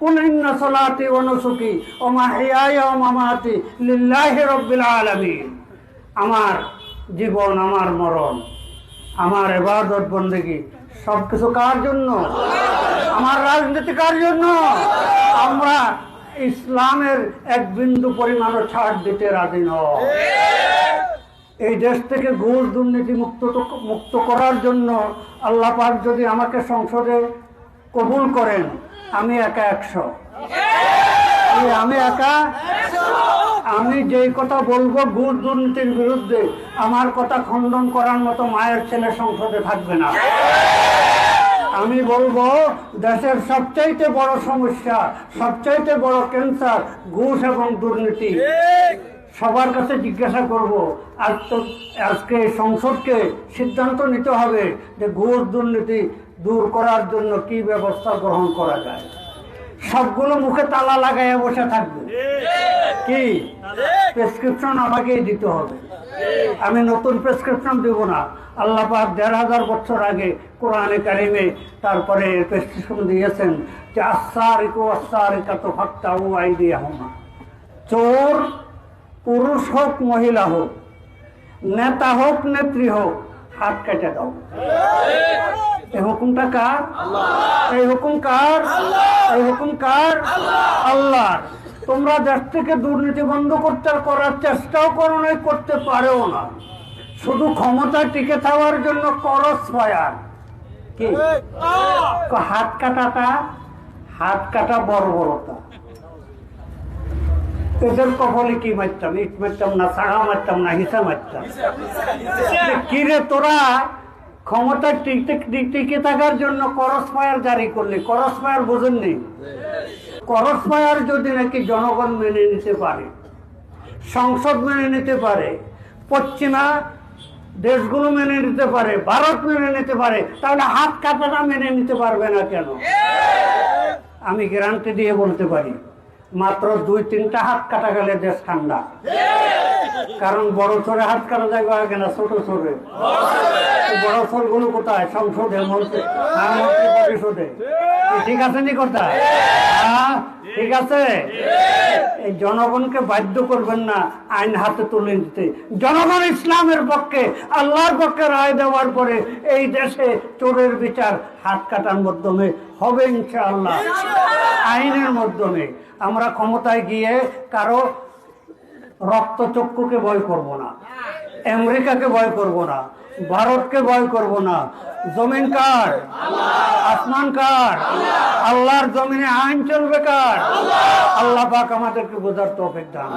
কুল ইন্না সলাতি ওয়া নুসুকি ওয়া মাহইয়ায়া ওয়া মামাতি লিল্লাহি রাব্বিল আলামিন। আমার জীবন, আমার মরণ, আমার ইবাদত বন্দেগী সবকিছু কার জন্য? আমার রাজনীতি কার জন্য? আমরা ইসলামের এক বিন্দু পরিমাণও ছাড় দিতে রাজি নয়। এই দেশ থেকে ঘুষ দুর্নীতি মুক্ত করার জন্য আল্লাহ পাক যদি আমাকে সংসদে কবুল করেন, আমি একা 100। আমি একা, আমি যেই কথা বলবো ঘুষ দুর্নীতির বিরুদ্ধে, আমার কথা খণ্ডন করার মতো মায়ের ছেলে সংসদে থাকবে না। আমি বলবো দেশের সবচাইতে বড় সমস্যা, সবচাইতে বড় ক্যান্সার ঘুষ এবং দুর্নীতি। সবার কাছে জিজ্ঞাসা করব, আজকে সংসদকে সিদ্ধান্ত নিতে হবে যে ঘুষ দুর্নীতি দূর করার জন্য কি ব্যবস্থা গ্রহণ করা যায়। সবগুলো মুখে তালা লাগাইয়া বসে থাকবে, কি প্রেসক্রিপশন আমাকেই দিতে হবে। আমি নতুন প্রেসক্রিপশন দেব না। আল্লাহ পাক ১৫০০ বছর আগে কোরআনে কারিমে তারপরে প্রেসক্রিপশন দিয়েছেন যে আস-সারিকু ওয়াস-সারিকাতু ফাকতাউ আইদিয়াহুমা। চোর পুরুষ হোক মহিলা হোক, নেতা হোক নেত্রী হোক, হাত কেটে দাও। এই হুকুমটা কার? এই হুকুম কার? এই হুকুম কার? আল্লাহর। তোমরা দেশ থেকে দুর্নীতি বন্ধ করার চেষ্টাও করো নাই, করতে পারেও না। শুধু ক্ষমতা টিকে থাকার জন্য করস ফায়ার। কি হাত কাটাটা, হাত কাটা বর্বরতা। এদের কপালে কি মারতাম? ইট মারতাম না, সাড়া মারতাম না, হিসা মারতাম। কিরে তোরা ক্ষমতা টিকে থাকার জন্য করস ফায়ার জারি করলি। করস ফায়ার বোঝেননি? করস ফায়ার যদি নাকি জনগণ মেনে নিতে পারে, সংসদ মেনে নিতে পারে, পশ্চিমা দেশগুলো মেনে নিতে পারে, ভারত মেনে নিতে পারে, তাহলে হাত কাটাটা মেনে নিতে পারবে না কেন? আমি গ্যারান্টি দিয়ে বলতে পারি, মাত্র ২-৩টা হাত কাটা গেলে দেশ ঠান্ডা। কারণ বড় ছোরে হাত কাটা যাবে আগে না, ছোট ছোরে। বড় ছোরগুলো কোথায়? সংসদে, মন্ত্রী পরিষদে। ঠিক আছে নি কথা? ঠিক আছে। এই জনগণকে বাধ্য করবেন না আইন হাতে তুলে দিতে। জনগণ ইসলামের পক্ষে, আল্লাহর পক্ষে রায় দেওয়ার পরে এই দেশে চোরের বিচার হাত কাটার মাধ্যমে হবে ইনশাআল্লাহ, আইনের মাধ্যমে। আমরা ক্ষমতায় গিয়ে কারো রক্তচক্ষুকে ভয় করব না, আমেরিকাকে ভয় করব না, ভারতকে ভয় করব না। জমিন কার? আসমান কার? আল্লাহর জমিনে আইন চলবে কার? আল্লাহ পাক আমাদেরকে বোঝার তৌফিক দান।